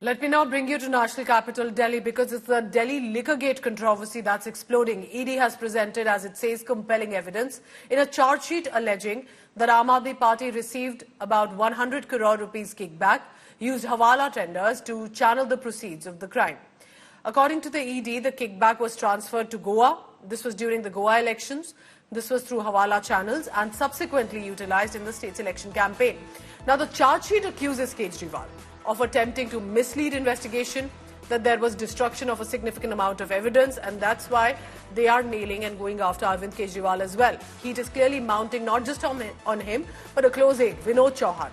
Let me now bring you to national capital Delhi because it's the Delhi Liquorgate controversy that's exploding. ED has presented, as it says, compelling evidence in a charge sheet alleging that Aam Aadmi Party received about 100 crore rupees kickback, used hawala tenders to channel the proceeds of the crime. According to the ED, the kickback was transferred to Goa. This was during the Goa elections. This was through hawala channels and subsequently utilized in the state's election campaign. Now, the charge sheet accuses Kejriwal of attempting to mislead investigation, that there was destruction of a significant amount of evidence, and that's why they are nailing and going after Arvind Kejriwal as well. Heat is clearly mounting not just on him, but a close aide, Vinod Chauhan,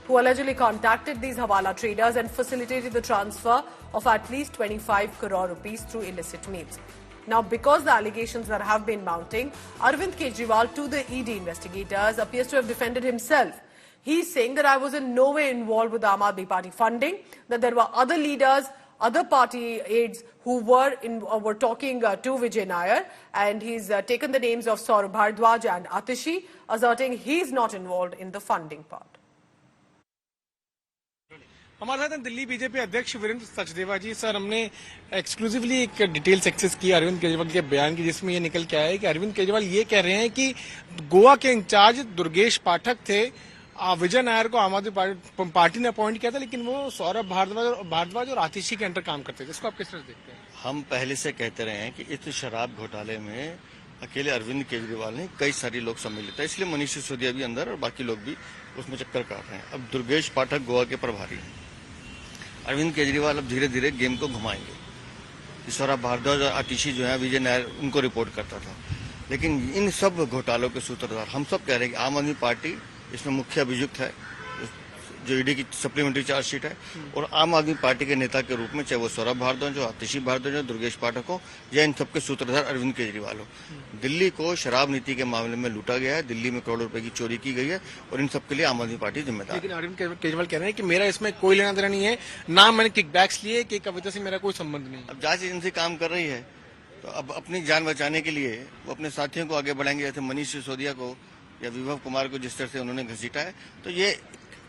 who allegedly contacted these hawala traders and facilitated the transfer of at least 25 crore rupees through illicit means. Now, because the allegations that have been mounting, Arvind Kejriwal to the ED investigators appears to have defended himself. He's saying that I was in no way involved with the Aam Aadmi Party funding, that there were other leaders, other party aides who were talking to Vijay Nair, and he's taken the names of Saurabh Bhardwaj and Atishi, asserting he's not involved in the funding part. हमारे साथ Delhi BJP अध्यक्ष वीरेंद्र सचदेवा जी। Sir, हमने exclusively एक details access की अरविंद केजरीवाल के बयान की, जिसमें ये निकल के आया है कि अरविंद केजरीवाल ये कह रहे हैं कि गोवा के इंचार्ज दुर्गेश पाठक थे, विजय नायर को आम आदमी पार्टी ने अपॉइंट किया था, लेकिन वो सौरभ भारद्वाज और आतिशी के अंडर काम करते थे। इसको आप किस तरह देखते हैं? हम पहले से कहते रहे हैं कि इस शराब घोटाले में अकेले अरविंद केजरीवाल नहीं, कई सारे लोग सम्मिलित है, इसलिए मनीष सिसोदिया भी अंदर और बाकी लोग भी उसमें चक्कर काट रहे हैं। अब दुर्गेश पाठक गोवा के प्रभारी हैं, अरविंद केजरीवाल अब धीरे धीरे गेम को घुमाएंगे। सौरभ भारद्वाज और आतिशी जो है, विजय नायर उनको रिपोर्ट करता था, लेकिन इन सब घोटालों के सूत्रधार हम सब कह रहे हैं कि आम आदमी पार्टी इसमें मुख्य अभियुक्त है, जो ईडी की सप्लीमेंट्री चार्जशीट है, और आम आदमी पार्टी के नेता के रूप में चाहे वो सौरभ भारद्वाज हो, आतिशी भारद्वाज हो, दुर्गेश पाठक हो, या इन सबके सूत्रधार अरविंद केजरीवाल हो। दिल्ली को शराब नीति के मामले में लूटा गया है, दिल्ली में करोड़ों रुपए की चोरी की गई है, और इन सबके लिए आम आदमी पार्टी जिम्मेदार है। लेकिन अरविंद केजरीवाल कह रहे हैं कि मेरा इसमें कोई लेना देना नहीं है, ना मैंने किकबैक्स लिए, कि कविता से मेरा कोई संबंध नहीं। अब जांच एजेंसी काम कर रही है, तो अब अपनी जान बचाने के लिए वो अपने साथियों को आगे बढ़ाएंगे, जैसे मनीष सिसोदिया को या विभव कुमार को जिस तरह से उन्होंने घसीटा है। तो ये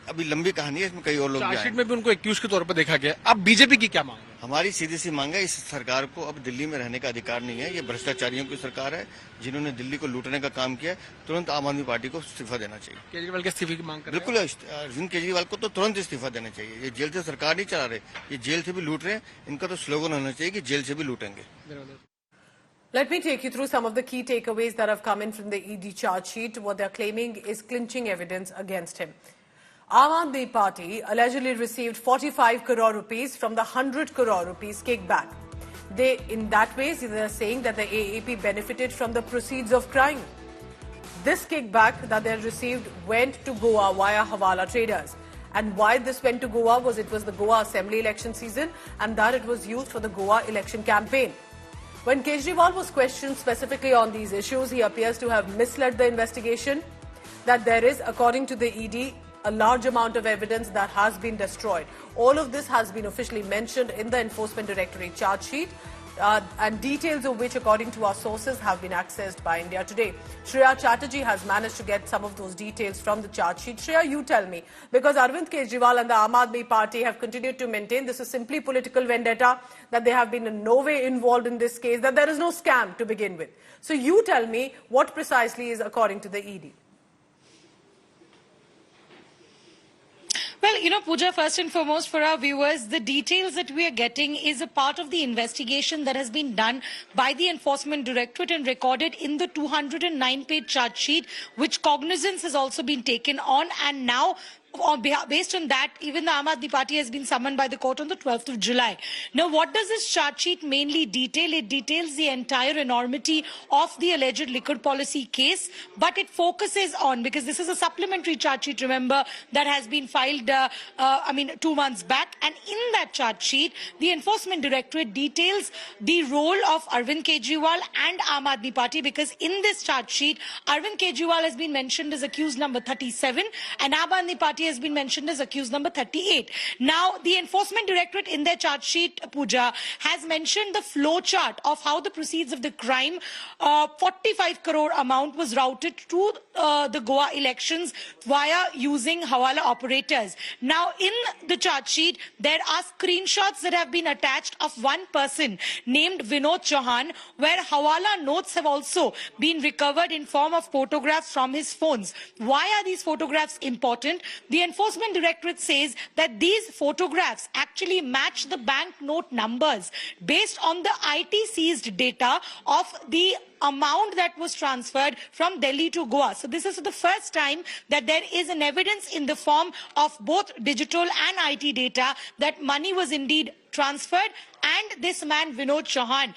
अभी लंबी कहानी है, इसमें कई और लोग चार्जशीट में भी उनको एक्यूज के तौर पर देखा गया। अब बीजेपी की क्या मांग है? हमारी सीधी सी मांग है, इस सरकार को अब दिल्ली में रहने का अधिकार नहीं है। ये भ्रष्टाचारियों की सरकार है, जिन्होंने दिल्ली को लूटने का काम किया। तुरंत आम आदमी पार्टी को इस्तीफा देना चाहिए। केजरीवाल के इस्तीफे की मांग कर बिल्कुल, अरविंद केजरीवाल को तो तुरंत इस्तीफा देना चाहिए। ये जेल से सरकार नहीं चला रहे, ये जेल से भी लूट रहे हैं। इनका तो स्लोगन होना चाहिए कि जेल से भी लूटेंगे। Let me take you through some of the key takeaways that have come in from the ED charge sheet. What they're claiming is clinching evidence against him. Aam Aadmi Party allegedly received 45 crore rupees from the 100 crore rupees kickback. In that way, they're saying that the AAP benefited from the proceeds of crime. This kickback that they received went to Goa via hawala traders. And why this went to Goa was it was the Goa assembly election season, and that it was used for the Goa election campaign. When Kejriwal was questioned specifically on these issues, he appears to have misled the investigation, that there is, according to the ED, a large amount of evidence that has been destroyed. All of this has been officially mentioned in the Enforcement Directorate charge sheet, and details of which, according to our sources, have been accessed by India Today. Shreya Chatterjee has managed to get some of those details from the charge sheet. Shreya, you tell me, because Arvind Kejriwal and the Aam Aadmi Party have continued to maintain this is simply political vendetta, that they have been in no way involved in this case, that there is no scam to begin with. So you tell me what precisely is according to the ED. Well, Pooja, first and foremost for our viewers, the details that we are getting is a part of the investigation that has been done by the Enforcement Directorate and recorded in the 209-page charge sheet, which cognizance has also been taken on, and now based on that, even the Aam Aadmi Party has been summoned by the court on the 12th of July. Now, what does this charge sheet mainly detail? It details the entire enormity of the alleged liquor policy case, but it focuses on, because this is a supplementary charge sheet, remember, that has been filed, 2 months back. And in that charge sheet, the Enforcement Directorate details the role of Arvind Kejriwal and Aam Aadmi Party, because in this charge sheet, Arvind Kejriwal has been mentioned as accused number 37, and Aam Aadmi Party has been mentioned as accused number 38. Now, the Enforcement Directorate in their charge sheet, Pooja, has mentioned the flow chart of how the proceeds of the crime, 45 crore amount, was routed to the Goa elections via using hawala operators. Now, in the charge sheet, they're asking screenshots that have been attached of one person named Vinod Chauhan, where Hawala notes have also been recovered in form of photographs from his phones. Why are these photographs important? The Enforcement Directorate says that these photographs actually match the banknote numbers based on the IT seized data of the amount that was transferred from Delhi to Goa. So this is the first time that there is an evidence in the form of both digital and IT data that money was indeed transferred, and this man Vinod Chauhan,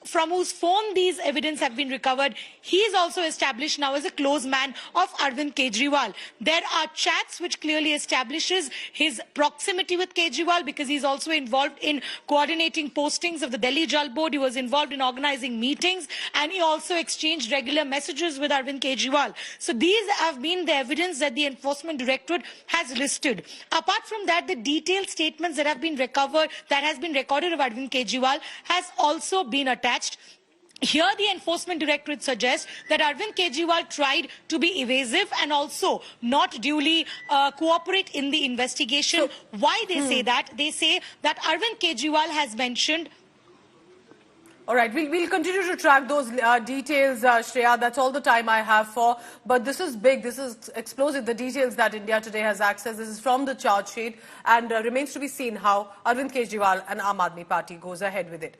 from whose phone these evidence have been recovered, he is also established now as a close man of Arvind Kejriwal. There are chats which clearly establishes his proximity with Kejriwal, because he's also involved in coordinating postings of the Delhi Jal Board. He was involved in organizing meetings, and he also exchanged regular messages with Arvind Kejriwal. So these have been the evidence that the Enforcement Directorate has listed. Apart from that, the detailed statements that have been recovered, that has been recorded of Arvind Kejriwal, has also been attached. Here, the Enforcement Directorate suggests that Arvind Kejriwal tried to be evasive and also not duly cooperate in the investigation. Why they say that? They say that Arvind Kejriwal has mentioned. All right, we'll continue to track those details, Shreya. That's all the time I have for. But this is big. This is explosive, the details that India Today has access. This is from the charge sheet, and remains to be seen how Arvind Kejriwal and Aam Aadmi Party goes ahead with it.